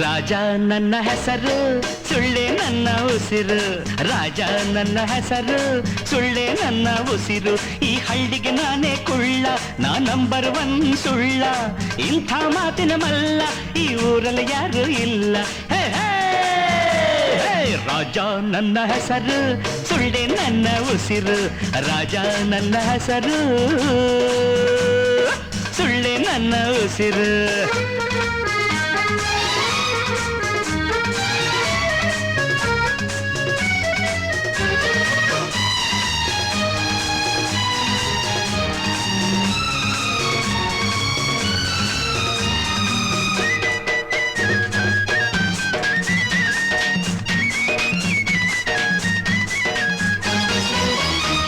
ರಾಜ ನನ್ನ ಹೆಸರು ಸುಳ್ಳೆ ನನ್ನ ಉಸಿರು, ರಾಜ ನನ್ನ ಹೆಸರು ಸುಳ್ಳೆ ನನ್ನ ಉಸಿರು. ಈ ಹಳ್ಳಿಗೆ ನಾನೇ ಕುಳ್ಳ, ನಾ ನಂಬರ್ 1 ಸುಳ್ಳ. ಇಂಥ ಮಾತಿನ ಮಲ್ಲ ಈ ಊರಲ್ಲಿ ಯಾರು ಇಲ್ಲ. ಹೇ ಹೇ ರಾಜ ನನ್ನ ಹೆಸರು ಸುಳ್ಳೆ ನನ್ನ ಉಸಿರು, ರಾಜ ನನ್ನ ಹೆಸರು ಸುಳ್ಳೆ ನನ್ನ ಉಸಿರು.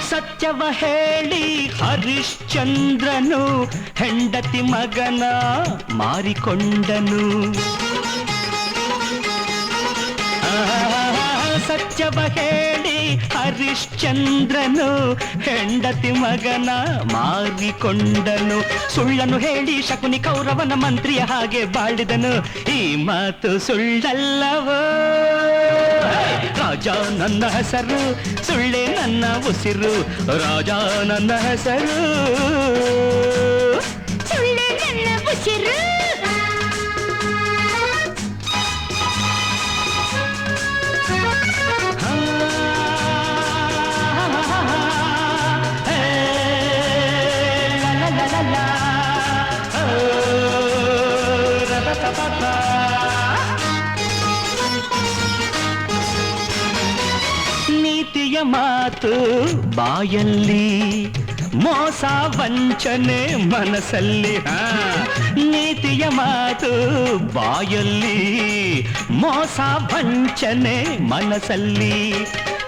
ಸತ್ಯವ ಹೇಳಿ ಹರಿಶ್ಚಂದ್ರನು ಹೆಂಡತಿ ಮಗನ ಮಾರಿಕೊಂಡನು. ಸತ್ಯವ ಹೇಳಿ ಹರಿಶ್ಚಂದ್ರನು ಹೆಂಡತಿ ಮಗನ ಮಾರಿಕೊಂಡನು. ಸುಳ್ಳನ್ನು ಹೇಳಿ ಶಕುನಿ ಕೌರವನ ಮಂತ್ರಿಯ ಹಾಗೆ ಬಾಳಿದನು. ಈ ಮಾತು ಸುಳ್ಳಲ್ಲವೋ? ರಾಜ ನನ್ನ ಹೆಸರು ಸುಳ್ಳೆ ನನ್ನ ಉಸಿರು, ರಾಜ ನನ್ನ ಹೆಸರು ಸುಳ್ಳೆ ನನ್ನ ಉಸಿರು. ನೀತಿಯ ಮಾತು ಬಾಯಲ್ಲಿ, ಮೋಸ ವಂಚನೆ ಮನಸ್ಸಲ್ಲಿ. ನೀತಿಯ ಮಾತು ಬಾಯಲ್ಲಿ, ಮೋಸ ವಂಚನೆ ಮನಸ್ಸಲ್ಲಿ.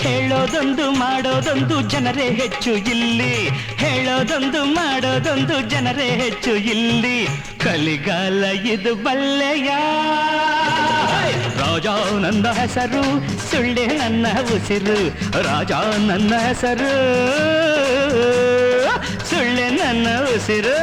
ಹೇಳೋದೊಂದು ಮಾಡೋದೊಂದು ಜನರೇ ಹೆಚ್ಚು ಇಲ್ಲಿ, ಹೇಳೋದೊಂದು ಮಾಡೋದೊಂದು ಜನರೇ ಹೆಚ್ಚು ಇಲ್ಲಿ. ಕಲಿಗಾಲ ಇದು ಬಲ್ಲೆಯ. ರಾಜ ನನ್ನ ಹೆಸರು ಸುಳ್ಳೆ ನನ್ನ ಉಸಿರು, ರಾಜ ನನ್ನ ಹೆಸರು ಸುಳ್ಳೆ ನನ್ನ ಉಸಿರು.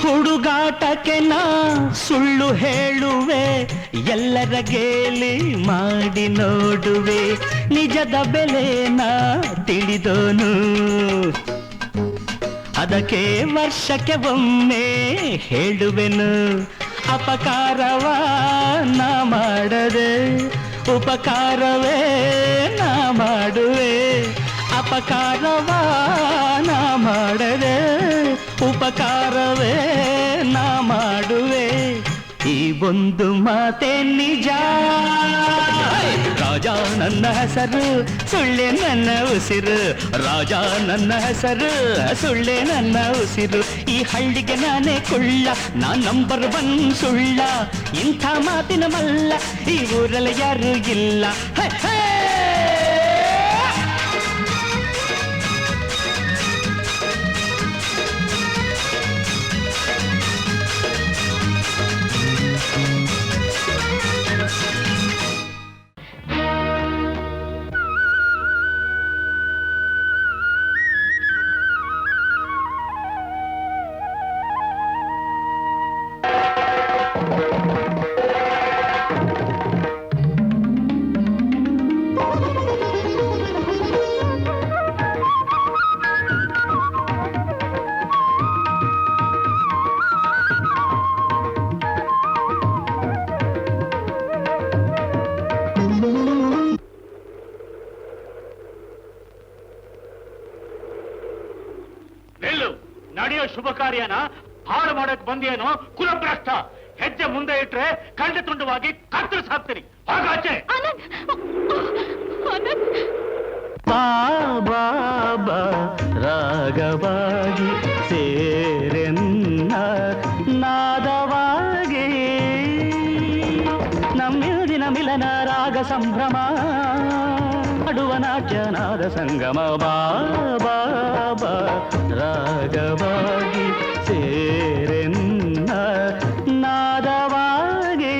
ಹುಡುಗಾಟಕ್ಕೆ ನಾ ಸುಳ್ಳು ಹೇಳುವೆ, ಎಲ್ಲರ ಗೇಲಿ ಮಾಡಿ ನೋಡುವೆ. ನಿಜದ ಬೆಲೆನ ತಿಳಿದೋನು, ಅದಕ್ಕೆ ವರ್ಷಕ್ಕೆ ಒಮ್ಮೆ ಹೇಳುವೆನು. ಅಪಕಾರವ ನಾ ಮಾಡದೆ ಉಪಕಾರವೇ ನಾ ಮಾಡುವೆ. ಅಪಕಾರವ ನಾ ಮಾಡದೆ ಉಪಕಾರವೇ ನಾ ಮಾಡುವೆ. ಈ ಒಂದು ಮಾತೆ ನಿಜ. ರಾಜ ನನ್ನ ಹೆಸರು ಸುಳ್ಳೆ ನನ್ನ ಉಸಿರು, ರಾಜ ನನ್ನ ಹೆಸರು ಸುಳ್ಳೆ ನನ್ನ ಉಸಿರು. ಈ ಹಳ್ಳಿಗೆ ನಾನೇ ಕುಳ್ಳ, ನಾ ನಂಬರ್ 1 ಸುಳ್ಳ. ಇಂಥ ಮಾತಿನ ಮಲ್ಲ ಈ ಊರಲ್ಲಿ ಯಾರು ಇಲ್ಲ. ಹೇ ಹೇ ಶುಭ ಕಾರ್ಯನ ಹಾಳು ಮಾಡಕ್ ಬಂದೇನೋ ಕುಲಭ್ರಷ್ಟ. ಹೆಜ್ಜೆ ಮುಂದೆ ಇಟ್ರೆ ಖಂಡ ತುಂಡವಾಗಿ ಕತ್ತರಿಸಿ ಹಾಕ್ತೀನಿ. ಹಾಗಾಚೆ ಬಾಬಾ ರಾಗವಾಗಿ ಸೇರೆನ್ನ ನಾದವಾಗಿ ನಮ್ಮಿಂದಿನ ಮಿಲನ ರಾಗ ಸಂಭ್ರಮ. ಹಾಡುವ ನಾಟ್ಯನಾದ ಸಂಗಮ ಬಾಬಾ ರಾಗವಾಗಿ ಸೇರೆನ್ನ ನಾದವಾಗಿ.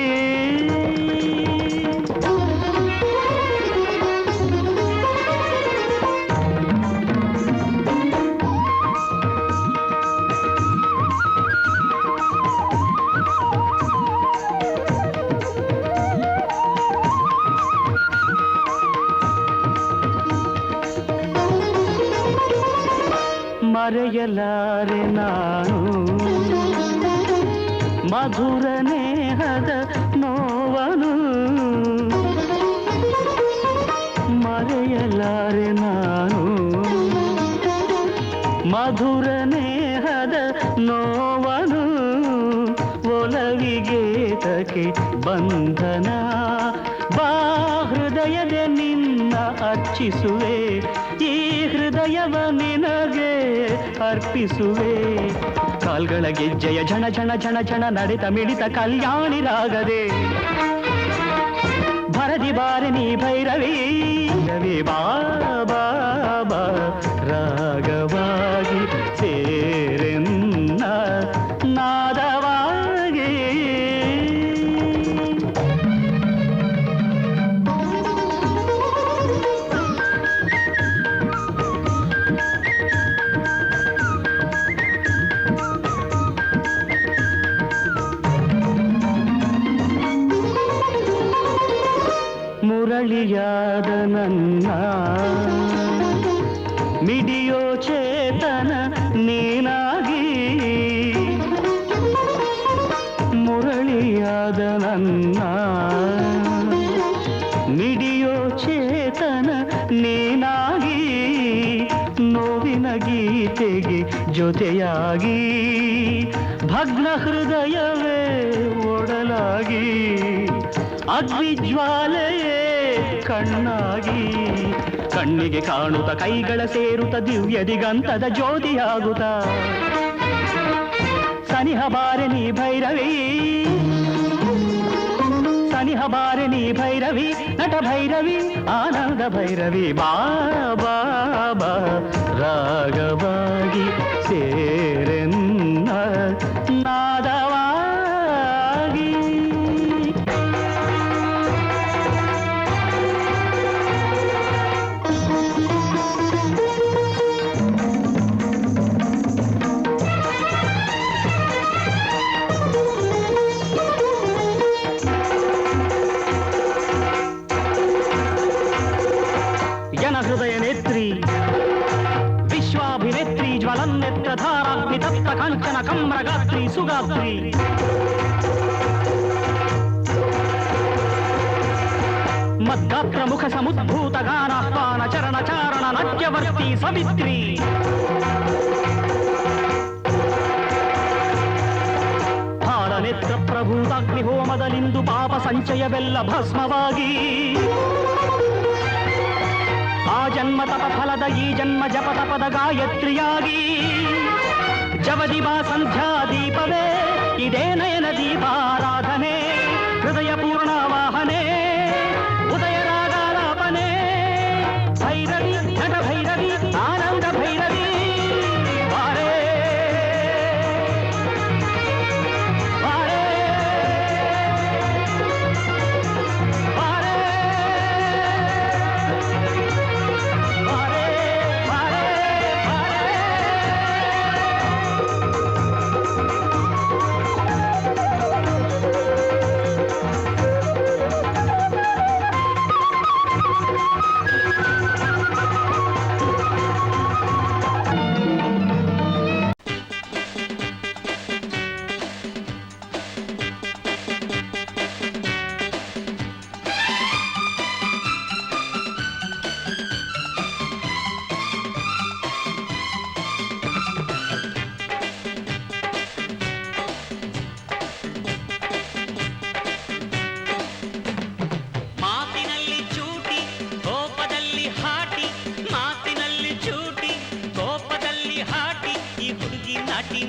ಮರೆಯಲಾರೆ ನಾನು ಮಧುರ ನೇಹದ ನೋವನು, ಮರೆಯಲಾರೆ ನಾನು ಮಧುರ ನೇಹದ ನೋವನು. ಒಲವಿಗೇತಕ್ಕೆ ಬಂಧನ ಬಾ ಹೃದಯದ ನಿನ್ನ ಅರ್ಚಿಸುವೆ, ಈ ಹೃದಯವ ನಿನಗೆ ಅರ್ಪಿಸುವೆ. ಕಾಲ್ಗಳ ಗೆಜ್ಜೆಯ ಝಣ ಝಣ ಝಣ ಝಣ ನಡೆತ ಮಿಡಿತ ಕಲ್ಯಾಣಿ ರಾಗದೆ ಭರದಿ ಬಾರೆ ನೀ ಭೈರವಿ ರವಿ ಬಾಬಾ ರಾಗವಾಗಿ ಸೇರೆನ್ನ ನಾದವಾಗಿ. ಮುರಳಿಯಾದ ನನ್ನ ಮಿಡಿಯೋ ಚೇತನ ನೀನಾಗಿ, ಮುರಳಿಯಾದ ನನ್ನ ಮಿಡಿಯೋ ಚೇತನ ನೀನಾಗಿ. ನೋವಿನ ಗೀತೆಗೆ ಜೊತೆಯಾಗಿ ಭಗ್ನ ಹೃದಯವೇ ಒಡಲಾಗಿ, ಅಗ್ನಿಜ್ವಾಲೆಯೇ ಕಣ್ಣಾಗಿ. ಕಣ್ಣಿಗೆ ಕಾಣುತ್ತ ಕೈಗಳ ಸೇರುತ್ತ ದಿವ್ಯ ದಿಗಂತದ ಜ್ಯೋತಿಯಾಗುತ್ತ ಸನಿಹ ಬಾರೆ ನೀ ಭೈರವಿ, ಸನಿಹ ಬಾರೆ ನೀ ಭೈರವಿ ನಟ ಭೈರವಿ ಆನಂದ ಭೈರವಿ ಬಾಬಾ ರಾಗವಾಗಿ ಸೇರೆನ್ನ ನಾದವಾಗಿ. ಹೃದಯ ನೇತ್ರಿ ವಿಶ್ವಾಭಿನೇತ್ರಿ ಜ್ವಲನ್ನೇತ್ರ ಧಾರಾಗ್ನಿ ತಪ್ತ ಕಾಂಚನ ಕಮ್ರಗಾತ್ರಿ ಸುಗಾತ್ರಿ. ಮದ್ಗಾತ್ರ ಮುಖ ಸಮುದ್ಭೂತ ಗಾನಾಹ್ವಾನ ಚರಣ ಚಾರಣ ನಾಟ್ಯವರ್ತಿ ಸವಿತ್ರಿ. ಹಾಲನೇತ್ರ ಪ್ರಭೂತಾಗ್ನಿ ಹೋಮದಲಿಂದು ಪಾಪ ಸಂಚಯವೆಲ್ಲ ಭಸ್ಮವಾಗಿ. ಆ ಜನ್ಮ ತಪ ಫಲದ ಈ ಜನ್ಮ ಜಪ ತಪದ ಗಾಯತ್ರಿಯಾಗಿ. ಜವದಿಬಾ ಸಂಧ್ಯಾ ದೀಪವೇ ಇದೇ ನಯನ ದೀಪಾರಾಧನೆ, ಹೃದಯ ಪೂರ್ಣ ವಾಹನೆ ಉದಯ ರಾಗಾಲಾಪನೆ. ಭೈರವಿ ನಟ ಭೈರವಿ ಆನಂದ ಭೈರವಿ ಬಾರೆ ಬಾರೆ ಬಾರೆ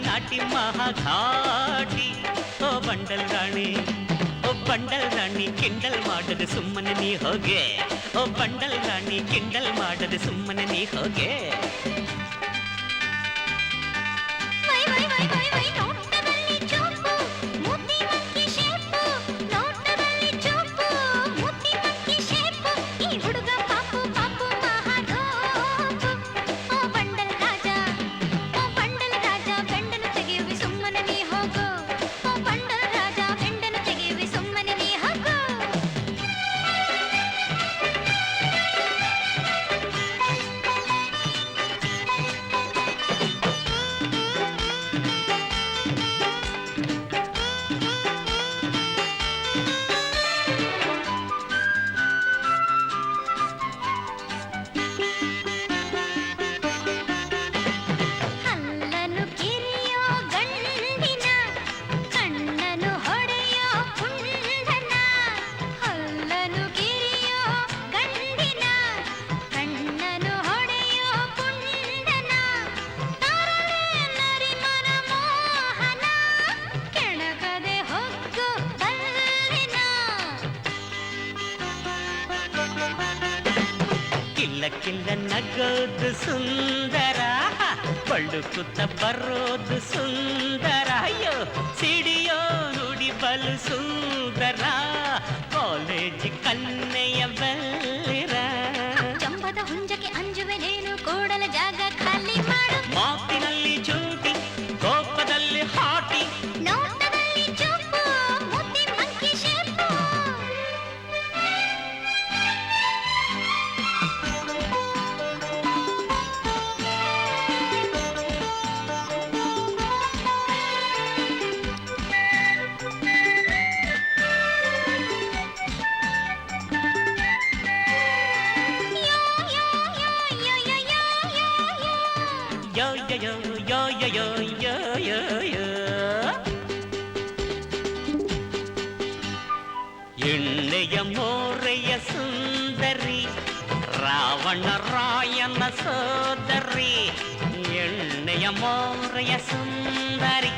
ನಾಟಿ ಮಹಾಘಾಟಿ. ಓ ಬಂಡಲ್ ರಾಣಿ, ಓ ಬಂಡಲ್ ರಾಣಿ ಕಿಂಡಲ್ ಮಾಡದೆ ಸುಮ್ಮನೆ ನೀ ಹೋಗೆ. ಓ ಬಂಡಲ್ ರಾಣಿ ಕಿಂಡಲ್ ಮಾಡದೆ ಸುಮ್ಮನೆ ನೀ ಹೋಗೆ. ಕಿಲ್ಲ ನಗೋದು ಸುಂದರ, ಬಳುಕುತ್ತ ಬರೋದು ಸುಂದರ. ಅಯ್ಯೋ ಸಿಡಿಯೋ ನುಡಿ ಬಲು ಸುಂದರ, ಕಾಲೇಜ್ ಕನ್ನೆಯ ಬಲ್ಲಿರ. ಚಂಬದ ಹುಂಜಕ್ಕೆ ಅಂಜುವೆನೇನು, ಕೂಡಲ ಜಾಗ ಖಾಲಿ ಮಾಡು. ಮಾತಿನಲ್ಲಿ ಚೂಟಿ, ಕೋಪದಲ್ಲಿ ಹಾಟಿ, ನೋಟದಲ್ಲಿ ಚೂಪು, ಮುದ್ದಿ monkey shape. yo yo yo yo yo yo yo yo yo. ಎಣ್ಣೆಯ ಮೋರೆಯ ಸುಂದರಿ, ರಾವಣ ರಾಯನ ಸೋದರಿ. ಎಣ್ಣೆಯ ಮೋರೆಯ ಸುಂದರಿ,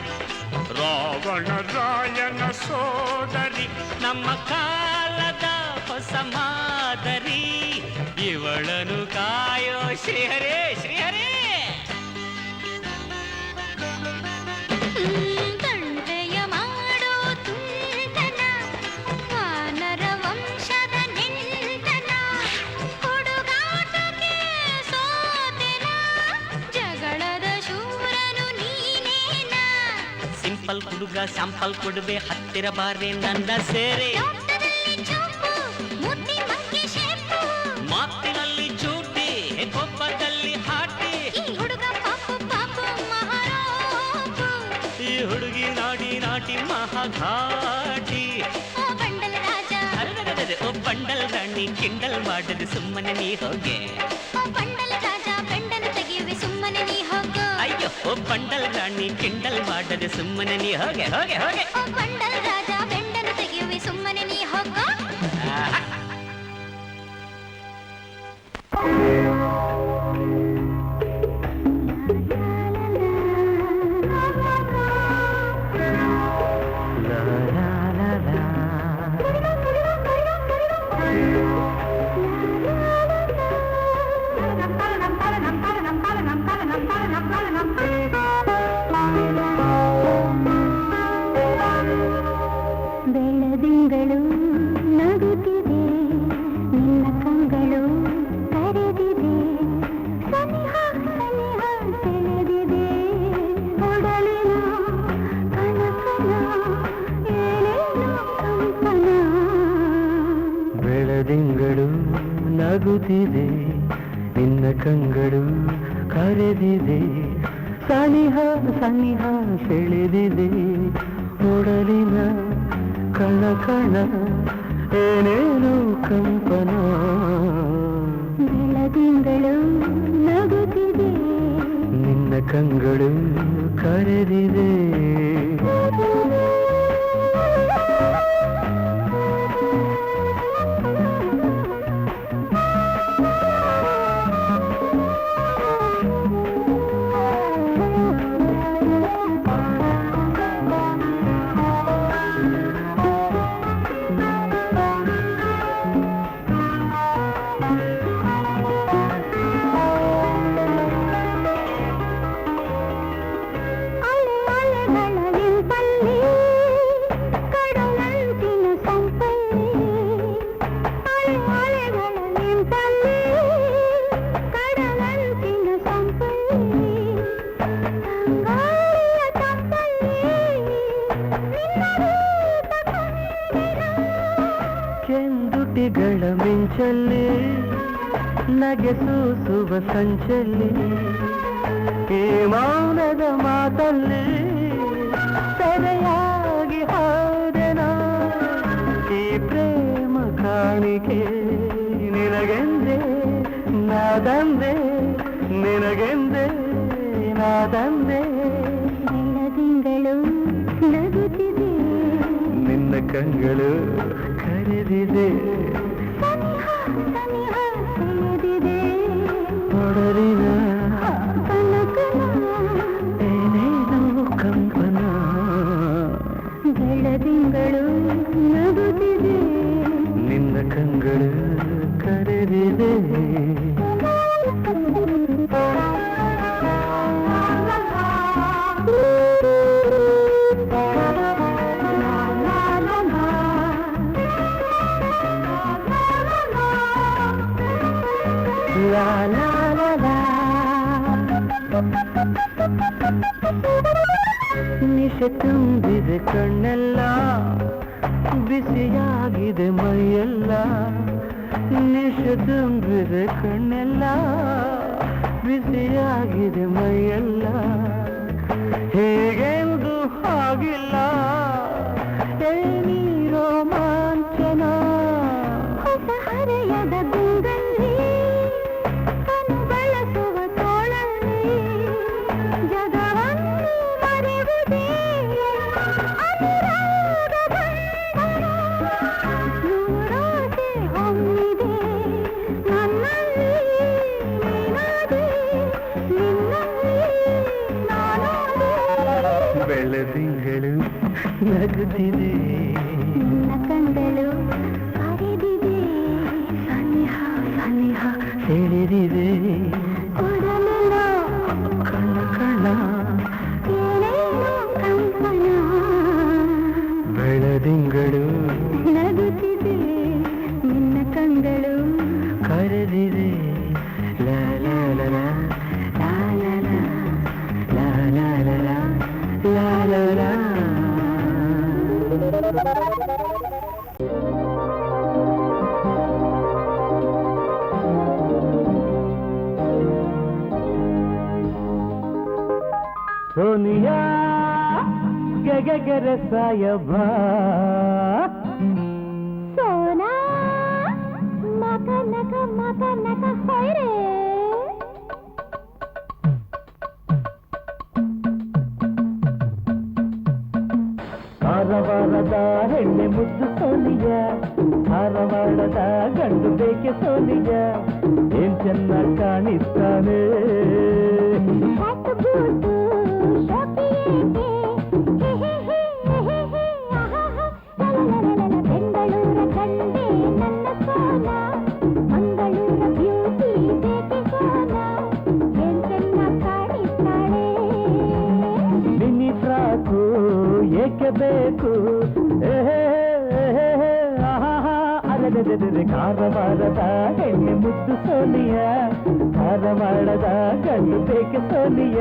ರಾವಣ ರಾಯನ ಸೋದರಿ. ನಮ್ಮ ಕಾಲದ ಹೊಸ ಮಾದರಿ, ಇವಳನು ಕಾಯೋ ಶ್ರೀಹರೇ ಶ್ರೀಹರೇ. ತಂಟೆಯ ಮಾಡೋ ತುಂಟನ, ವಾನರ ವಂಶದ ನೆಂಟನ. ಹುಡುಗಾಟಕ್ಕೆ ಸೋತೆನ, ಜಗಳದ ಶೂರನು ನೀನೇನ. ಸಿಂಪಲ್ ಹುಡುಗ ಸ್ಯಾಂಪಲ್ ಕೊಡುವೆ, ಹತ್ತಿರ ಬಾರೆ ನನ್ನ ಸೇರೆ. ನೋಟದಲ್ಲಿ ಚೂಪು, ಮುದ್ದಿ ಮಂಕಿ ಶೇಪು. ಮಾತಿನಲ್ಲಿ ಚೂಟಿ, ಕೋಪದಲ್ಲಿ ಹಾಟಿ. ಈ ಹುಡುಗ ಪಾಪು ಪಾಪು ಮಹಾರೋಪು. ಈ ಹುಡುಗಿ ನಾಡಿ ನಾಟಿ ಮಹಾಘಾಟಿ. ಓ ಬಂಡಲ ರಾಜ, ಅರೆ ಓ ಬಂಡಲ್ ರಾಣಿ ಕಿಂಡಲ್ ಮಾಡದೆ ಸುಮ್ಮನೆ ನೀ ಹೋಗೆ. ಓ ಬಂಡಲ ರಾಜ, ಬೆಂಡನು ತೆಗೆಯುವೆ ಸುಮ್ಮನೆ ನೀ ಹೋಗು. ಅಯ್ಯೋ ಓ ಬಂಡಲ್ ರಾಣಿ ಕಿಂಡಲ್ ಮಾಡದೆ ಸುಮ್ಮನೆ ನೀ ಹೋಗೆ ಹೋಗೆ ಹೋಗೆ. ಓ ಬಂಡಲ ರಾಜ, ಬೆಂಡನು ತೆಗೆಯುವೆ ಸುಮ್ಮನೆ ನೀ ಹೋಗು. ಆಹಾ. ಬೆಳದಿಂಗಳು ನಗುತ್ತಿದೆ, ನಿನ್ನ ಕಂಗಳು ಕರೆದಿದೆ. ಸನಿಹ ಸನಿಹ ಸೆಳೆದಿದೆ, ಒಡಲಿನ ಕನಕನ ಏನೇನೋ ಕಂಪನ. ಬೆಳದಿಂಗಳು ನಗುತ್ತಿದೆ, ನಿನ್ನ ಕಂಗಳು ಕರೆದಿದೆ. ಸನಿಹ ಸನಿಹ ಸೆಳೆದಿದೆ, ಒಡಲಿನ ಕಣ ಕಣ ಏನೇನು ಕಂಪನ. ಬೆಳದಿಂಗಳು ನಗುತ್ತಿದೆ, ನಿನ್ನ ಕಂಗಳು ಕರೆದಿದೆ. ಕೆಂದುಟಿಗಳ ಮಿಂಚಲ್ಲಿ ನಗೆ ಸೂಸುವ ಸಂಚಲ್ಲಿ ಈ ಮೌನದ ಮಾತಲ್ಲಿ ಸೆರೆಯಾಗಿ ಹೋದೆನ ಈ ಪ್ರೇಮ ಕಾಣಿಕೆ ನಿನಗೆಂದೆ ನಾದಂದೆ ನಿನಗೆಂದೆ ನಾದಂದೆ ತಿಂಗಳು ನಗುತ್ತಿದೆ ನಿನ್ನ ಕಂಗಳು ಕರೆದಿದೆ ಹೊಡರಿನ ಏನೇನೋ ಕಂಪನ ಬೆಳದಿಂಗಳು ನಗುತ್ತಿದೆ ನಿನ್ನ ಕಂಗಳು ಕರೆದಿದೆ ಲಾ ಲಾ ಲಾ ಲಾ. ನಿಶೆ ತುಂಬಿದೆ ಕಣ್ಣೆಲ್ಲ ಬಿಸಿಯಾಗಿದೆ ಮೈಯೆಲ್ಲ ನಿಶೆ ತುಂಬಿದೆ ಕಣ್ಣೆಲ್ಲ ಬಿಸಿಯಾಗಿದೆ ಮೈಯೆಲ್ಲ ಹೀಗೆಂದು ಆಗಿಲ್ಲ ಏನಿ ರೋಮಾಂಚನ ಹೊಸ ಹರೆಯದ ಗೂಗಲ್ಲಿ ಕನು ಬಳಸುವ ತೋಳಲ್ಲಿ ಜಗವನ್ನು ಮರೆಯುವುದೇ ಅನುರಾಗ ಬಂಧನ ನೂರಾಸೆ ಹೊಮ್ಮಿದೆ ನನ್ನಲ್ಲಿ ನೀನಾದೆ ನಿನ್ನಲ್ಲಿ ನಾನಾದೆ ಬೆಳದಿಂಗಳು ನಗುತ್ತಿದೆ ನಿನ್ನ ಕಂಡಳು ಕರೆದಿದೆ ಸನಿಹ ಸನಿಹ ಸೆಳೆದಿದೆ ಕೊಡಲಿಲ್ಲ ಕಣ್ಣ ಕಣ್ಣ ಏನೇನೋ ಕಂಪನ ಬೆಳದಿಂಗಳು ನಗುತ್ತಿದೆ ನಿನ್ನ ಕಂಗಳು ಕರೆದಿದೆ ಲಾ ಲಾ ಲಾ ಲಾ ಲಾ ಲಾ ಲಾ ಲಾ ಲಾ ಲಾ ಲಾ ಲಾ. ಸೋನಿಯಾ ಗೆಗೆಗೆರೆ ಸಾಯಬ ಸೋನಾ ಮಕನಕ ಮಕನಕ ಹೊಯ್ರೆ ಕಾರವಾರದ ಹೆಣ್ಣೆ ಮುದ್ದು ಸೋನಿಯ ಧಾರವಾಡದ ಗಂಡು ಬೇಕೆ ಸೋನಿಯ ಏನ್ ಚೆನ್ನಾಗಿ ಕಾಣಿಸ್ತಾನೆ ಹತ್ತು ಬೂಟು ಶೋಕಿಯೇಕೆ ಹೇ ಹೇ ಹೇ ಹೇ ಹೇ ಆಹಾ ಲಲಲಲಲ ಬೆಂಗಳೂರ ಕಂಡೆ ನನ್ನ ಸೋನ ಮಂಗಳೂರ ಬ್ಯೂಟಿ ಬೇಕೆ ಸೋನ ಏನ್ ಚೆನ್ನಾಗಿ ಕಾಣಿಸ್ತಾಳೆ ಮಿನಿ ಫ್ರಾಕು ಏಕೆ ಬೇಕು ಅರೆ ಕಾರವಾರದ ಹೆಣ್ಣೆ ಮುದ್ದು ಸೋನಿಯ ಧಾರವಾಡದ ಗಂಡು ಬೇಕೆ ಸೋನಿಯ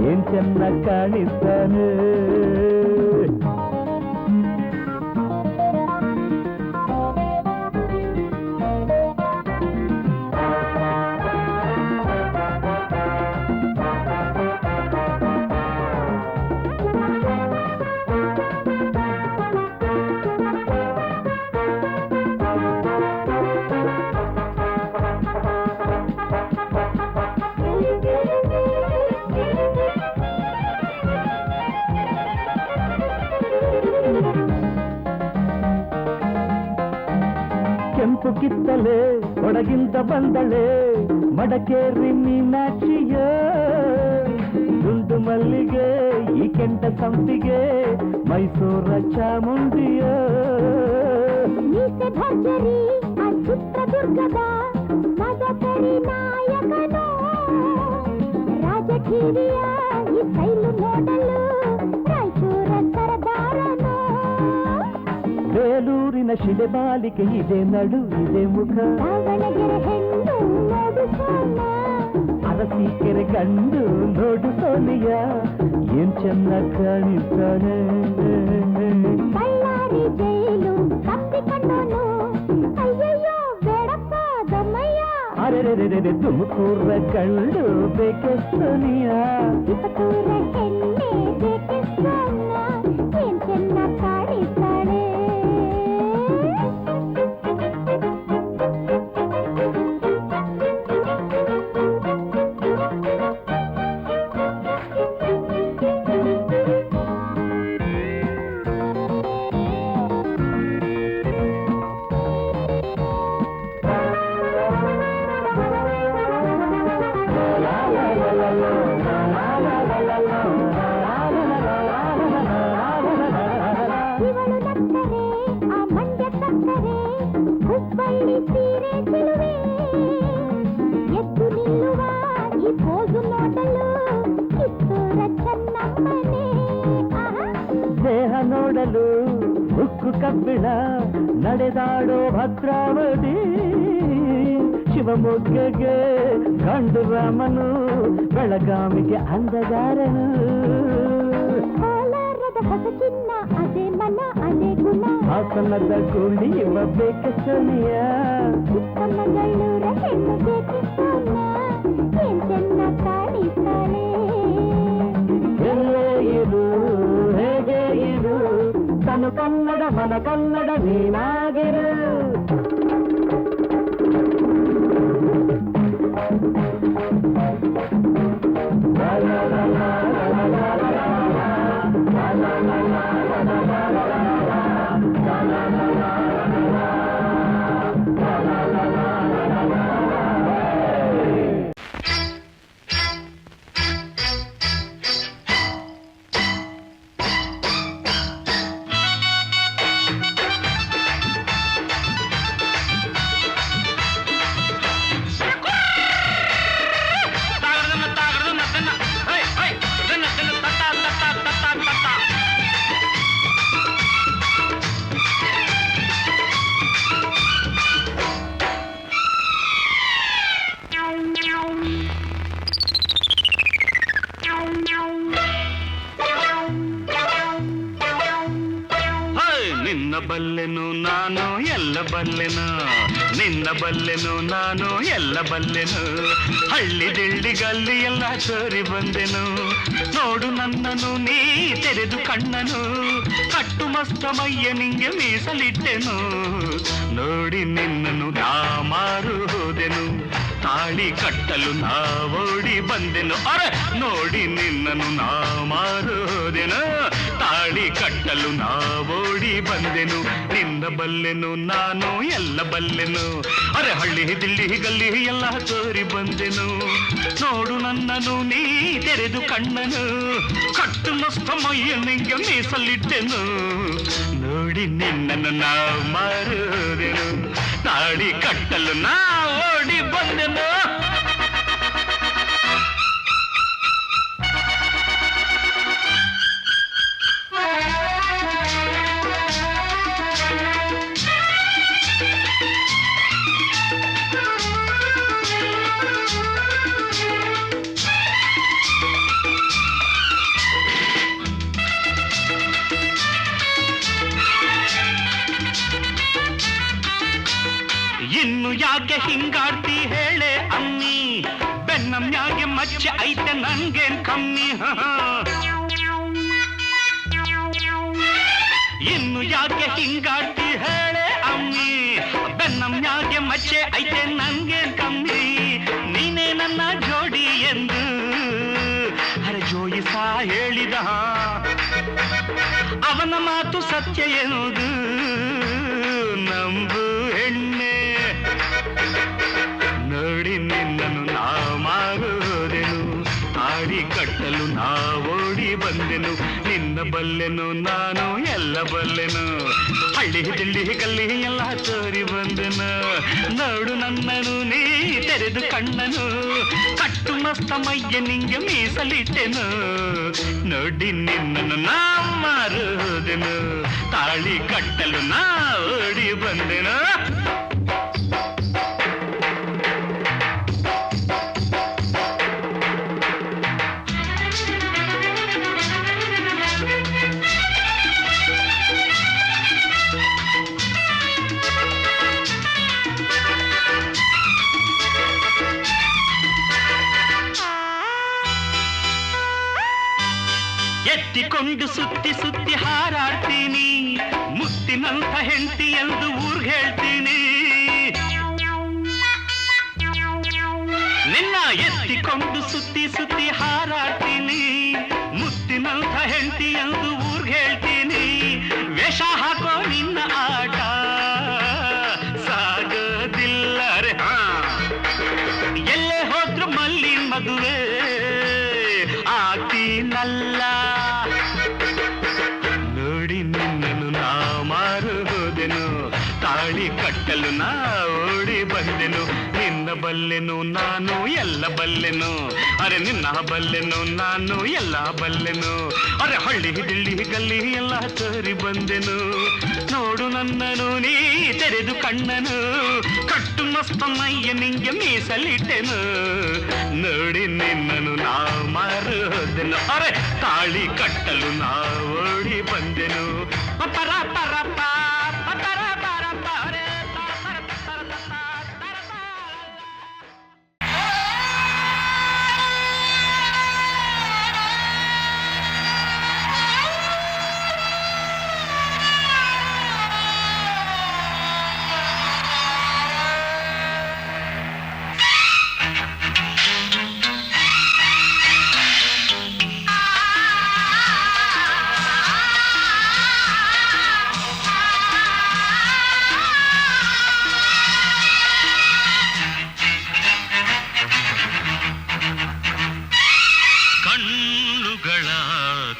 ಏನ್ ಚೆನ್ನಾಗಿ ಕಾಣಿಸ್ತಾನೆ ಕೆಂಪು ಕಿತ್ತಲೆ ಒಳಗಿಂದ ಬಂದಳೆ ಮಡಕೇರಿ ಮೀನಾಕ್ಷಿಯ ದುಂಡು ಮಲ್ಲಿಗೆ ಈ ಕೆಂಟ ಸಂಪಿಗೆ ಮೈಸೂರ ಚಾಮುಂಡಿಯ ಮೀಸೆ ಭರ್ಜರಿ ಆ ಚಿತ್ರದುರ್ಗದ ಮದಕರಿ ನಾಯಕನೋ ರಾಜಕೀಯ ಈ ಸೈಲು ನೋಡಲು ರಾಯಚೂರ ಸರದಾರನೋ ಬೇಲೂರಿನ ಶಿಲೆಬಾಲಿಕೆ ಇದೆ ನಡು ಇದೆ ಮುಖ ದಾವಣಗೆರೆ ಹೆಣ್ಣು ನೋಡು ಸೋನ ಅರಸೀಕೆರೆ ಗಂಡು ನೋಡು ಸೋನಿಯ ಏನ್ ಚೆನ್ನಾಗಿ ಕಾಣಿಸ್ತಾನೆ ಬಳ್ಳಾರಿ ಜೈಲು ತಪ್ಪಿಕೊಂಡೋನು ತುಮಕೂರ ಕಳ್ಳು ಬೇಕೆ ಸೋನಿಯಾ ಇಪ್ಪತ್ತೂರ ಹೆಣ್ಣೆ ಬೇಕೆ ಸೋನ ಏನ್ ಚೆನ್ನ ಕಾಡಿದ್ದಾಳೆ ಇವಳು ನಕ್ಕರೆ ಆ ಮಂಡ್ಯ ಸಕ್ಕರೆ ಹುಬ್ಬಳ್ಳಿ ಸೀರೆ ಚೆಲುವೆ ಎದ್ದು ನಿಲ್ಲುವ ಈ ಪೋಸು ನೋಡಲು ಕಿತ್ತೂರ ಚೆನ್ನಮ್ಮನೇ ದೇಹ ನೋಡಲು ಉಕ್ಕು ಕಬ್ಬಿಣ ನಡೆದಾಡೋ ಭದ್ರಾವತಿ ಶಿವಮೊಗ್ಗಗೆ ಗಂಡು ರಾಮನು ಬೆಳಗಾವಿಗೆ ಅಂದಗಾರನು ಕೋಲಾರದ ಹೊಸ ಚಿನ್ನ ಅದೇ ಮನ ಅದೇ ಗುಣ ಹಾಸನದ ಕೂಲಿ ಇವ ಬೇಕೆ ಸೋನಿಯಾ ಚಿಕ್ಕಮಗಳೂರ ಹೆಣ್ಣು ಬೇಕೆ ಸೋನ ಏನ್ ಚೆನ್ನ ಕಾಡಿದ್ದಾಳೆ ಎಲ್ಲೇ ಇರು ಹೇಗೆ ಇರು ತನು ಕನ್ನಡ ಮನ ಕನ್ನಡ ನೀನಾಗಿರು ನಿನ್ನ ಬಲ್ಲೆನು ನಾನು ಎಲ್ಲ ಬಲ್ಲೆನು ನಿನ್ನ ಬಲ್ಲೆನು ನಾನು ಎಲ್ಲ ಬಲ್ಲೆನು ಹಳ್ಳಿ ದಿಳ್ಳಿ ಗಲ್ಲಿ ಎಲ್ಲ ಸೋರಿ ಬಂದೆನು ನೋಡು ನನ್ನನು ನೀ ತೆರೆದು ಕಣ್ಣನು ಕಟ್ಟು ಮಸ್ತ ಮಯ್ಯ ನಿಂಗೆ ಮೀಸಲಿಟ್ಟೆನು ನೋಡಿ ನಿನ್ನನು ನಾ ಮಾರು ಹೋದೆನು ತಾಳಿ ಕಟ್ಟಲು ನಾವೋಡಿ ಬಂದೆನು ಅರೆ ನೋಡಿ ನಿನ್ನನು ನಾ ಮಾರು ಹೋದೆನು ತಾಳಿ ಕಟ್ಟಲು ನಾವೋಡಿ ಬಂದೆನು ನಿನ್ನ ಬಲ್ಲೆನು ನಾನು ಎಲ್ಲ ಬಲ್ಲೆನು ಅರೆ ಹಳ್ಳಿ ದಿಳ್ಳಿ ಗಲ್ಲಿ ಎಲ್ಲ ತೋರಿ ಬಂದೆನು ನೋಡು ನನ್ನನು ನೀ ತೆರೆದು ಕಣ್ಣನು ಕಟ್ಟು ಮಸ್ತ ಮೈಯ ನಿಂಗೆ ಮೀಸಲಿಟ್ಟೆನು ನೋಡಿ ನಿನ್ನನ್ನು ನಾವು ಮಾರುದೆನು ತಾಳಿ ಕಟ್ಟಲು ನಾ ಓಡಿ ಬಂದೆನು ಇನ್ನು ಯಾಕೆ ಹಿಂಗಾಡ್ತಿ ಹೇಳೆ ಅನ್ನಿ ಬೆನ್ನಮ್ಯಾಗೆ ಮಚ್ಚೆ ಐತೆ ನಂಗೇನ್ ಕಮ್ಮಿ ಇನ್ನು ಯಾಕೆ ಹಿಂಗಾಡ್ತಿ ಹೇಳೆ ಅಮ್ಮಿ ಬೆನ್ನಮ್ಯಾಗೆ ಮಚ್ಚೆ ಐತೆ ನಂಗೇನ್ ಕಮ್ಮಿ ನೀನೇ ನನ್ನ ಜೋಡಿ ಎಂದು ಅರೆ ಜೋಯಿಸ ಹೇಳಿದ ಅವನ ಮಾತು ಸತ್ಯ ಎನ್ನುವುದು ನಂಬು ಹೆಣ್ಣೆ ನೋಡಿ ನಿನ್ನನ್ನು ನಾ ಮಾರುವುದೆನು ತಾಳಿ ಕಟ್ಟಲು ನಾವೋಡಿ ಬಂದೆನು ನಿನ್ನ ಬಲ್ಲೆನು ನಾನು ಎಲ್ಲ ಬಲ್ಲೆನು ಹಳ್ಳಿ ದಿಳ್ಳಿ ಕಲ್ಲಿ ಎಲ್ಲ ತೋರಿ ಬಂದೆನು ನೋಡು ನನ್ನನು ನೀ ತೆರೆದು ಕಣ್ಣನು ಕಟ್ಟು ಮಸ್ತ ಮಯ್ಯ ನಿಂಗೆ ಮೀಸಲಿಟ್ಟೆನು ನೋಡಿ ನಿನ್ನನ್ನು ನಾ ಮಾರುವುದೆನು ತಾಳಿ ಕಟ್ಟಲು ನಾ ಓಡಿ ಬಂದೆನು ಎತ್ತಿಕೊಂಡು ಸುತ್ತಿ ಸುತ್ತಿ ಹಾರಾಡ್ತೀನಿ, ಮುತ್ತಿನಂಥ ಹೆಂಡತಿ ಎಂದು ಊರ್ಗ್ ಹೇಳ್ತೀನಿ. ನಿನ್ನ ಎತ್ತಿಕೊಂಡು ಸುತ್ತಿ ಸುತ್ತಿ ಹಾರಾಡ್ತೀನಿ, ಮುತ್ತಿನಂಥ ಹೆಂಡತಿ ಎಂದು ಊರ್ಗ್ ಹೇಳ್ತೀನಿ. ವೇಷ ಹಾಕೋ ನಿನ್ನ ಆಟ ಸಾಗೋದಿಲ್ಲರೆ, ಎಲ್ಲೇ ಹೋದ್ರು ಮಲ್ಲಿನ್ ಮದುವೆ ಆಗ್ತೀನಲ್ಲ. ನೋಡಿ ನಿನ್ನನ್ನು ನಾ ಮಾರು ಹೋದೆನು, ತಾಳಿ ಕಟ್ಟಲು ನಾ ಓಡಿ ಬಂದೆನು. ನಿನ್ನ ಬಲ್ಲೆನು ನಾನು ಎಲ್ಲ ಬಲ್ಲೆನು, ಅರೆ ನಿನ್ನ ಬಲ್ಲೆನು ನಾನು ಎಲ್ಲ ಬಲ್ಲೆನು. ಅರೆ ಹಳ್ಳಿ ದಿಳ್ಳಿ ಗಲ್ಲಿ ಎಲ್ಲ ತೋರಿ ಬಂದೆನು. ನೋಡು ನನ್ನನು ನೀ ತೆರೆದು ಕಣ್ಣನು, ಕಟ್ಟು ಮಸ್ತಮಯ್ಯ ನಿಂಗೆ ಮೀಸಲಿಟ್ಟೆನು. ನೋಡಿ ನಿನ್ನನು ನಾ ಮಾರು ಹೋದೆನು, ಅರೆ ತಾಳಿ ಕಟ್ಟಲು ನಾ ಓಡಿ ಬಂದೆನು. ಪರ ಪರ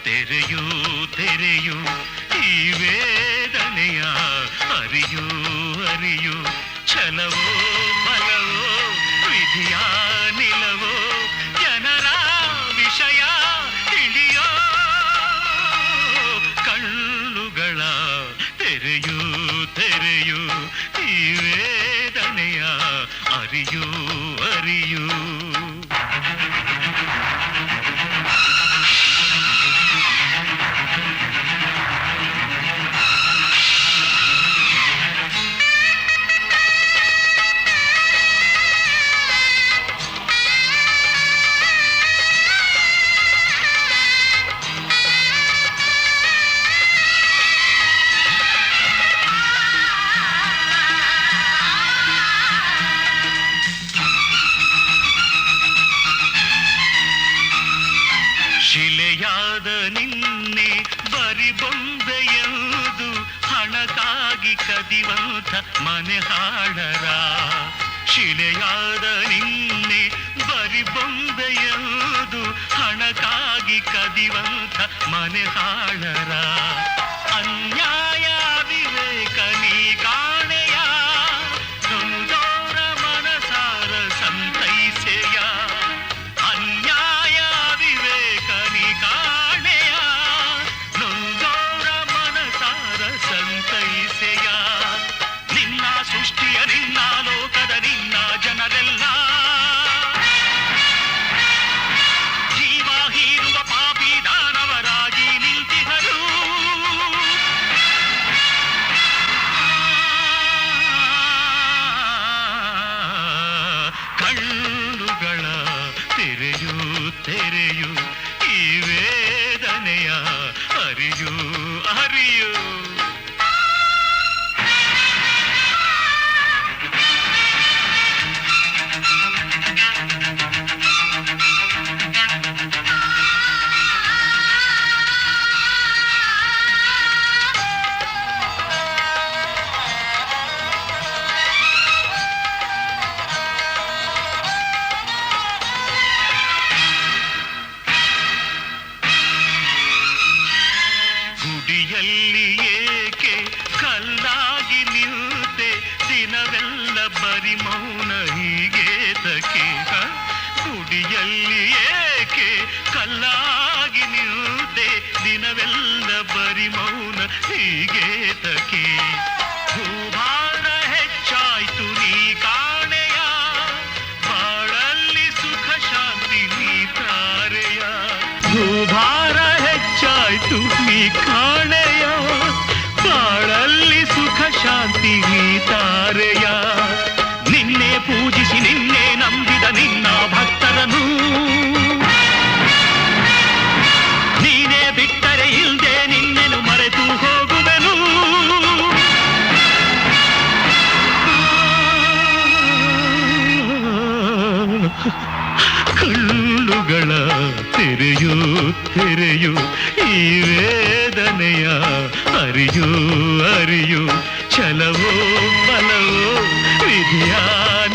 ತೆರೆಯು ತೆರೆಯು ಈ ವೇದನೆಯ ಅರಿಯು ಅರಿಯು. ಛಲವೋ ಬಲವೋ ವಿಧಿಯ ನಿಲವೋ, ಜನರ ವಿಷಯ ತಿಳಿಯೋ. ಕಣ್ಣುಗಳ ತೆರೆಯು ತೆರೆಯು ಈ ವೇದನೆಯ ಅರಿಯು ಅರಿಯು. ಶಿಲೆಯಾದ ನಿನ್ನೆ ಬರಿಬೊಂಬೆಯುವುದು, ಹಣಕ್ಕಾಗಿ ಕದಿವಂಥ ಮನೆ ಹಾಡರ. ಶಿಲೆಯಾದ ನಿನ್ನೆ ಬರಿಬೊಂಬೆಯುವುದು, ಹಣಕ್ಕಾಗಿ ಕದಿವಂಥ ಮನೆ ಹಾಡರ. ಅನ್ಯಾಯ ವಿವೇಕ ನೀ ಕಾಣೆಯ, ನೊಂದೋರ ಮನಸಾರ ಸಂತೈಸೆಯ. ಅನ್ಯಾಯ ವಿವೇಕ ನೀ ಕಾಣೆಯ, ನೊಂದೋರ ಮನಸಾರ ಸಂತೈಸೆಯ. ನಿನ್ನ ಸೃಷ್ಟಿಯ ನಿನ್ನ ಲೋಕದ ನಿನ್ನ ಜನರೆಲ್ಲ ಜೀವ ಹೀರುವ ಪಾಪಿ ದಾನವರಾಗಿ ನಿಂತಿಹರು. ಕಣ್ಣುಗಳ ತೆರೆಯು ತೆರೆಯು ಈ ವೇದನೆಯ ಅರಿಯು ಅರಿಯು. ಗುಡಿಯಲ್ಲಿ ಏಕೆ ಕಲ್ಲಾಗಿ ನಿಂತೆ, ದಿನವೆಲ್ಲ ಬರಿ ಮೌನ ಹೀಗೇತಕ್ಕೆ. ಗುಡಿಯಲ್ಲಿ ಏಕೆ ಕಲ್ಲಾಗಿ ನಿಂತೆ, ದಿನವೆಲ್ಲ ಬರಿ ಮೌನ ಹೀಗೇತಕ್ಕೆ. ಭೂಭಾರ ಹೆಚ್ಚಾಯ್ತು ನೀ ಕಾಣೆಯ, ಬಾಳಲ್ಲಿ ಸುಖ ಶಾಂತಿ ನೀ ತಾರೆಯ. ಭೂಭಾರ ಹೆಚ್ಚಾಯ್ತು ನೀ ಕಾಣೆಯ, ಬಾಳಲ್ಲಿ ಸುಖ ಶಾಂತಿ ನೀ ತಾರೆಯ. ನಿನ್ನೆ ಪೂಜಿಸಿ ನಿನ್ನೆ ನಂಬಿದ ನಿನ್ನ ಭಕ್ತರನು, ನೀನೇ ಬಿಟ್ಟ ತೆರೆಯು ತೆರೆಯು ಈ ವೇದನೆಯ ಅರಿಯು ಅರಿಯು ಛಲವೋ ಬಲವೋ ವಿಧಿಯ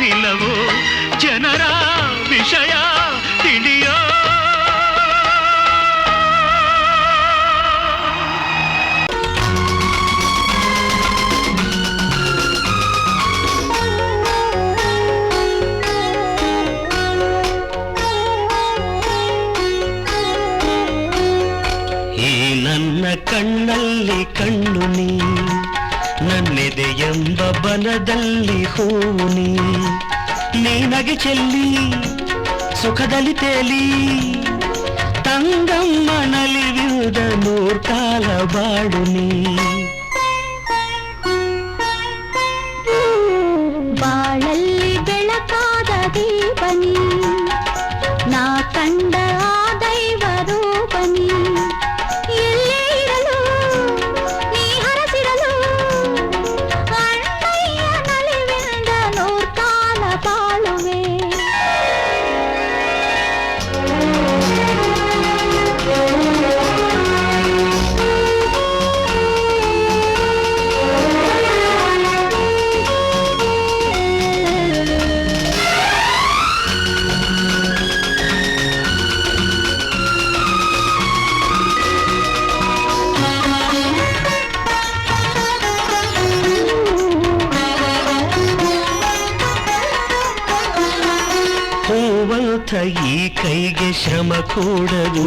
ನಿಲವೋ ಜನರ ವಿಷಯ ತಿಳಿಯೋ ನನ್ನ ಕಣ್ಣಲ್ಲಿ ಕಣ್ಣು ನೀ ನನ್ನೆದೆ ಎಂಬ ಬನದಲ್ಲಿ ಹೂವು ನೀ ನಗೆ ಚೆಲ್ಲಿ ಸುಖದಲ್ಲಿ ತೇಲಿ ತಂಗಮ್ಮ ನಲಿವಿದ ನೂರ್ಕಾಲ ಬಾಡು ನೀ ಬಾಳಲ್ಲಿ ಬೆಳಕಾದ ದೀಪನಿ ನಾ ಕಂಡ ಆ ದೈವ ರೂಪನಿ ಈ ಕೈಗೆ ಶ್ರಮ ಕೂಡದು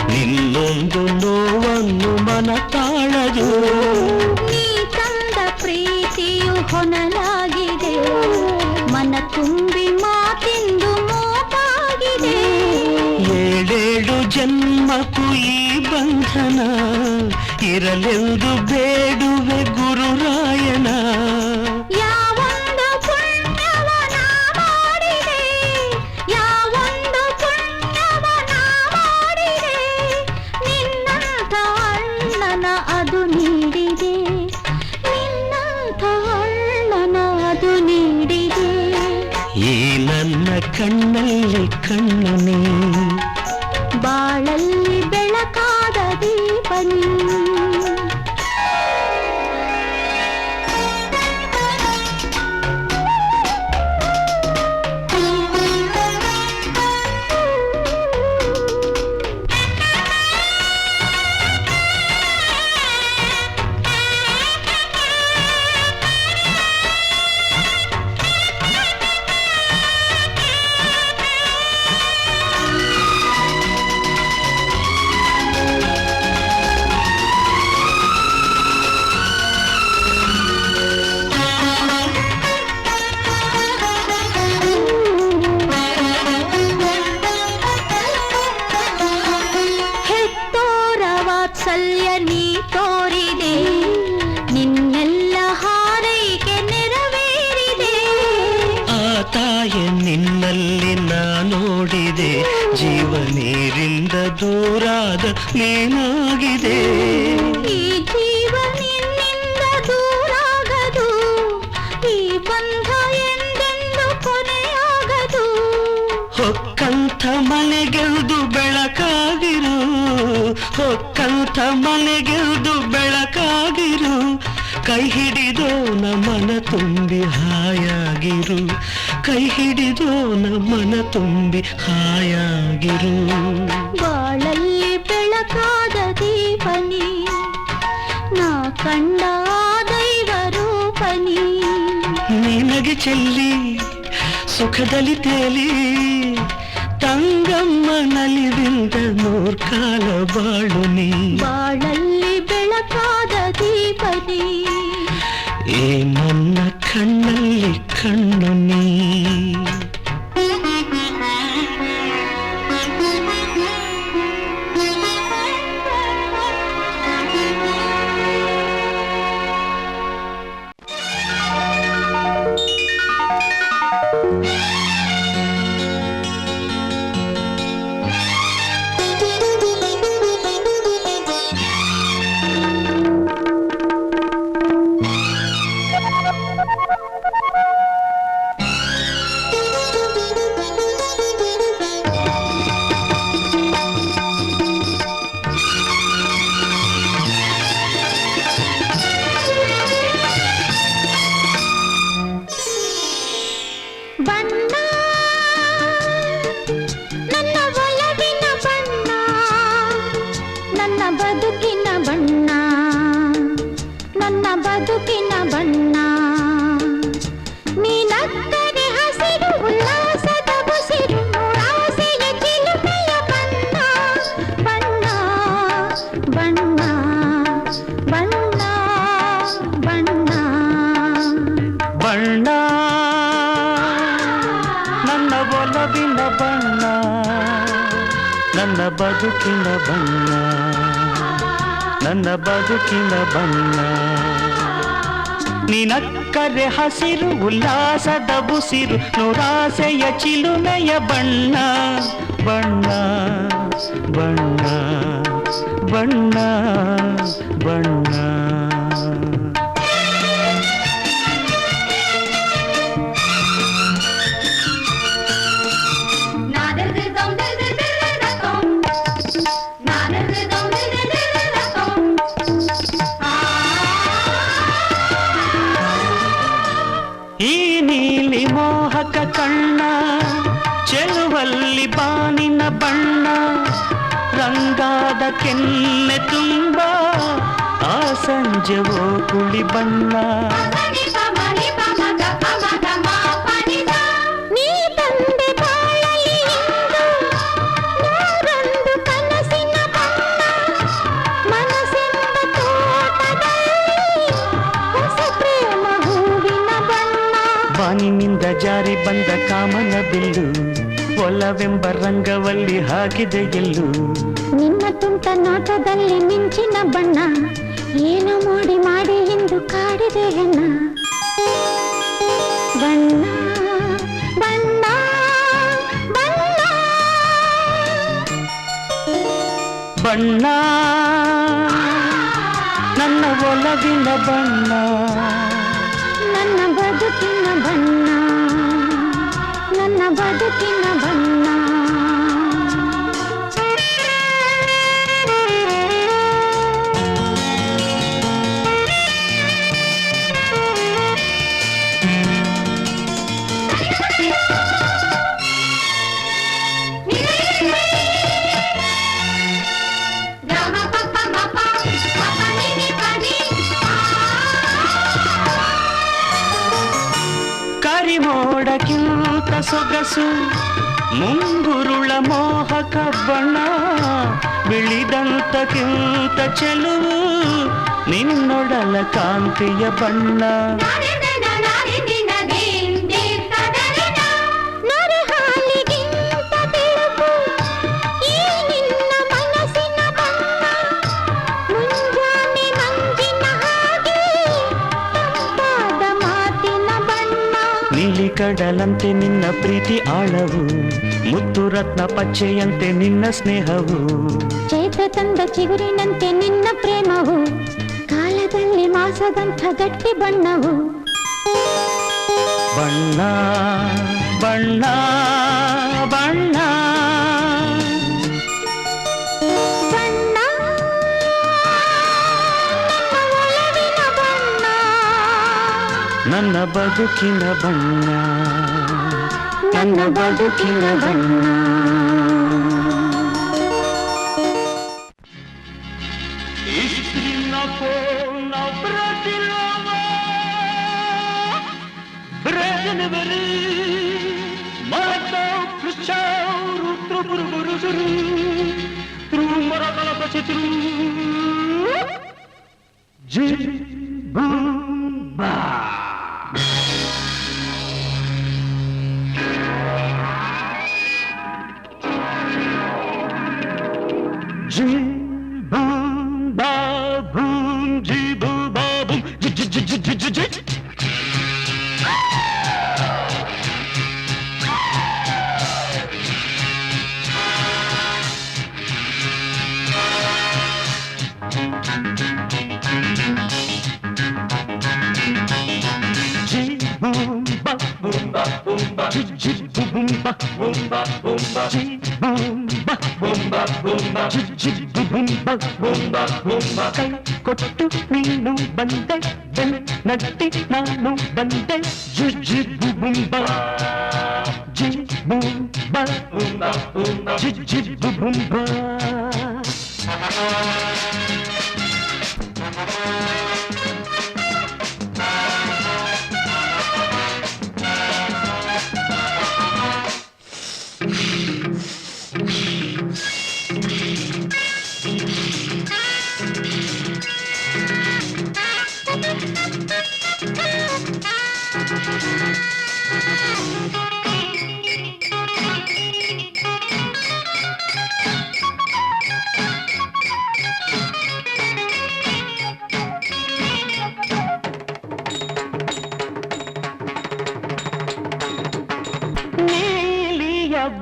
ನಿನ್ನೊಂದು ನೋವನ್ನು ಮನ ತಾಳದು ನೀ ತಂದ ಪ್ರೀತಿಯು ಹೊನಲಾಗಿದೆ ಮನ ತುಂಬಿ ಮಾತಿಂದು ಮೋಪಾಗಿದೆ ಏಳೇಳು ಜನ್ಮಕ್ಕೂ ಈ ಬಂಧನ ಇರಲೆಂದು ಬೇಡುವೆ ಗುರುರಾಯನ ಕಣ್ಣಲ್ಲಿ ಕಣ್ಣು ನೀ ಬಾಳಲ್ಲಿ ಬೆಳಕಾದ ದೀಪನಿ ವಾತ್ಸಲ್ಯ ನೀ ತೋರಿದೆ ನಿನ್ನೆಲ್ಲ ಹಾರೈಕೆ ನೆರವೇರಿದೆ ಆ ತಾಯ ನಿನ್ನಲ್ಲಿ ನಾ ನೋಡಿದೆ ಜೀವ ನೀರಿಂದ ದೂರಾದ ನೀನಾಗಿದೆ ಈ ಜೀವ ನಿನ್ನಿಂದ ದೂರಾಗದು ಈ ಬಂಧ ಎಂದೆಂದು ಕೊನೆಯಾಗದು ಹೊಕ್ಕಂಥ ಮನೆಗೆಲ್ದು ಬೆಳಕಾಗಿರು ಹೊಕ್ಕಂಥ ಮನೆಗೆಲ್ದು ಬೆಳಕಾಗಿರು ಕೈ ಹಿಡಿದೋ ಮನ ತುಂಬಿ ಹಾಯಾಗಿರು ಕೈ ಹಿಡಿದೋ ಮನ ತುಂಬಿ ಹಾಯಾಗಿರು ಬಾಳಲ್ಲಿ ಬೆಳಕಾದ ದೀಪನಿ ನಾ ಕಂಡ ದೈವ ರೂಪನಿ ನಿನಗೆ ಚೆಲ್ಲಿ ಸುಖದಲ್ಲಿ ತೇಲಿ ತಂಗಮ್ಮ ನಲಿವಿಂದ ನೂರ್ಕಾಲ ಬಾಳು ನೀ ಬಾಳಲ್ಲಿ ಬೆಳಕಾದ ದೀಪನಿ ಏ ನನ್ನ ಕಣ್ಣಲ್ಲಿ ಕಣ್ಣು ನೀ ಬಣ್ಣ ನೀನಕ್ಕರೆ ಹಸಿರು ಉಲ್ಲಾಸದ ಉಸಿರು ನೂರಾಸೆಯ ಚಿಲುಮೆಯ ಬಣ್ಣ ಬಣ್ಣ ಬಣ್ಣ ಬಣ್ಣ ಬಣ್ಣ ಬಣ್ಣ ನನ್ನ ಒಲವಿನ ಬಣ್ಣ ನನ್ನ ಬದುಕಿನ ಬಣ್ಣ ನನ್ನ ಬದುಕಿನ ಬಣ್ಣ ನೀನಕ್ಕರೆ ಹಸಿರು ಉಲ್ಲಾಸದ ಉಸಿರು ನೂರಾಸೆಯ ಚಿಲುಮೆಯ ಬಣ್ಣ ಬಣ್ಣ ಬಣ್ಣ ಬಣ್ಣ ಬಣ್ಣ ಈ ನೀಲಿ ಮೋಹಕ ಕಣ್ಣ ಚೆಲುವಲ್ಲಿ ಬಾನಿನ ಬಣ್ಣ ರಂಗಾದ ಕೆನ್ನೆ ತುಂಬ ಆ ಸಂಜೆವೋ ಕುಳಿ ಬಣ್ಣ ನೀ ತಂದೆ ಬಾಳಲಿ ನೂರೊಂದು ಕನಸಿನ ಬಣ್ಣ ಮನಸ್ಸೆಂಬ ತೋಟದಲ್ಲಿ ಹೊಸ ಪ್ರೇಮ ಹೂವಿನ ಬಣ್ಣ ಬಾನಿನಿಂದ ಜಾರಿ ಬಂದ ಕಾಮನ ಬಿಲ್ಲು ಒಲವೆಂಬ ರಂಗವಲ್ಲಿ ಹಾಕಿದೆ ಎಲ್ಲೂ ನಿನ್ನ ತುಂಟ ನೋಟದಲ್ಲಿ ಮಿಂಚಿನ ಬಣ್ಣ ಏನು ಮಾಡಿ ಮಾಡಿ ಎಂದು ಕಾಡಿದೆ ಹೆಣ್ಣ ಬಣ್ಣ ಬಣ್ಣ ಬಣ್ಣ ಬಣ್ಣ ನನ್ನ ಒಲವಿನ ಬಣ್ಣ ನನ್ನ ಬದುಕಿನ ಬಣ್ಣ ನನ್ನ ಬದುಕಿನ ಬಣ್ಣ ಕರಿಮೋಡಕ್ಕಿಂತ ಸೊಗಸು ಮುಂಗುರುಳ ಮೋಹಕ ಬಣ್ಣ ಬಿಳಿದಂತಕ್ಕಿಂತ ಚೆಲುವು ನಿನ್ನೊಡಲ ಕಾಂತಿಯ ಬಣ್ಣ ನೀಲಿ ಕಡಲಂತೆ ನಿನ್ನ ಪ್ರೀತಿ ಆಳವು ಮುತ್ತು ರತ್ನ ಪಚ್ಚೆಯಂತೆ ನಿನ್ನ ಸ್ನೇಹವು ಚೈತ್ರ ತಂದ ಚಿಗುರಿನಂತೆ ನಿನ್ನ ಪ್ರೇಮವು ಕಾಲದಲ್ಲಿ ಮಾಸದಂಥ ಗಟ್ಟಿ ಬಣ್ಣವು ಬಣ್ಣ ಬಣ್ಣ ಬಣ್ಣ ಬಣ್ಣ ಒಲವಿನ ಬಣ್ಣ ನನ್ನ ಬದುಕಿನ ಬಣ್ಣ ನನ್ನ ಬದುಕಿನ ಬಣ್ಣ ಕೈ ಕೊಟ್ಟು ನೀನು ಬಂದೆ ನಟ್ಟಿ ನಾನು ಬಂದೆ ಜಿ ಬುಂಬ ಜಿ ಬುಂಬ ಜಿ ಬುಂಬ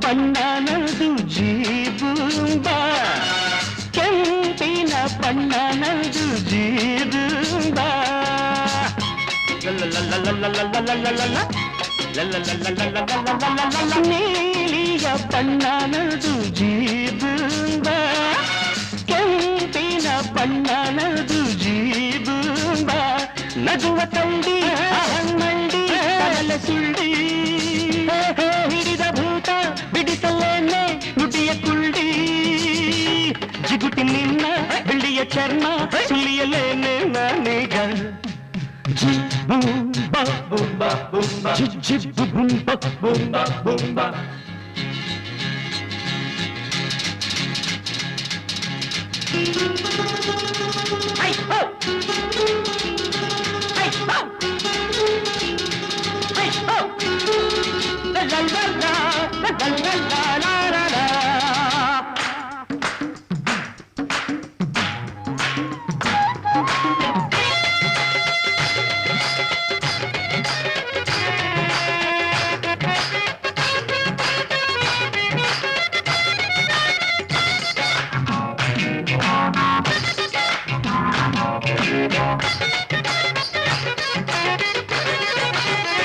ಬಣ್ಣ ನಂದು ಜೀಬುಂಬ ಕೆಂಪಿನ ಬಣ್ಣ ನಂದು ಜೀಬುಂಬ ನೀಲಿಯ ಬಣ್ಣ ನಂದು ಜೀಬುಂಬ ಕೆಂಪಿನ ಬಣ್ಣ ನಂದು ಜೀಬುಂಬ ನಗುವ ತಂಡಿ ಮಂಡಿ ಕಡಲ ಸುಳ್ಳಿ ಹಿಡಿದ ಭೂತ ಬಿಡಿಸಲೇನೆ ನುಡಿಯ ಕುಳ್ಳಿ ಜಿಗುಟಿ ನಿನ್ನ ಬೆಳ್ಳಿಯ ಚರ್ಮ ಸುಲಿಯಲೇನೆ ನಾನೀಗ ಜಿಬುಂಬ ಬುಂಬ ಬುಂಬ ಜಿಬುಂಬ ಬುಂಬ ಬುಂಬ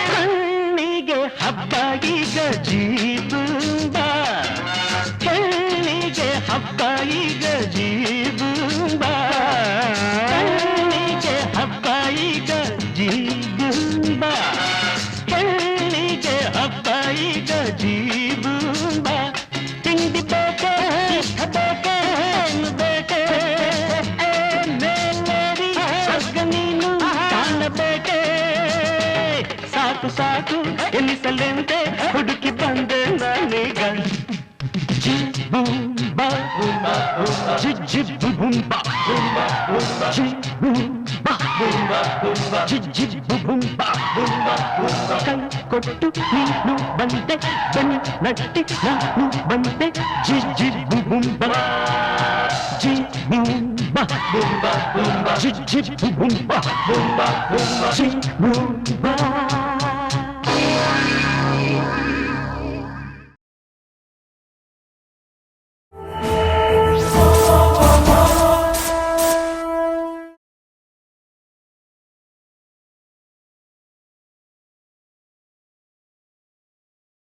ಕಣ್ಣಿಗೆ ಹಬ್ಬ ಈಗ ಜೀಬುಂಬ ಕಣ್ಣಿಗೆ ಹಬ್ಬ ಈಗ ಜೀಬುಂಬ ಕಣ್ಣಿಗೆ ಹಬ್ಬ ಈಗ ಜೀಬುಂಬ ಕಣ್ಣಿಗೆ ಹಬ್ಬ ಈಗ ಜೀಬುಂಬ ತಿಂಡಿ ಬೇಕೆ ಬೇಕೆ ಬೇಕೆ ಮೇಲೇರಿ ಸ್ವರ್ಗ ನೀನು ಕಾಣಬೇಕೆ ಸಾಕು ಸಾಕು ಎನ್ನಿಸಲೆಂತೆ ಹುಡುಕಿ ಬಂದೆ ನಾನೀಗ ಜಿಬುಂಬ ಜಿಬುಂಬ ಜಿಬುಂಬ ಕೈ ಕೊಟ್ಟು ನೀನು ಬಂದೆ ಬೆನ್ನಟ್ಟಿ ನಾನು ಬಂದೆ ಜಿಬುಂಬ ಜಿಬುಂಬ ಜಿಬುಂಬ ಜಿಬುಂಬ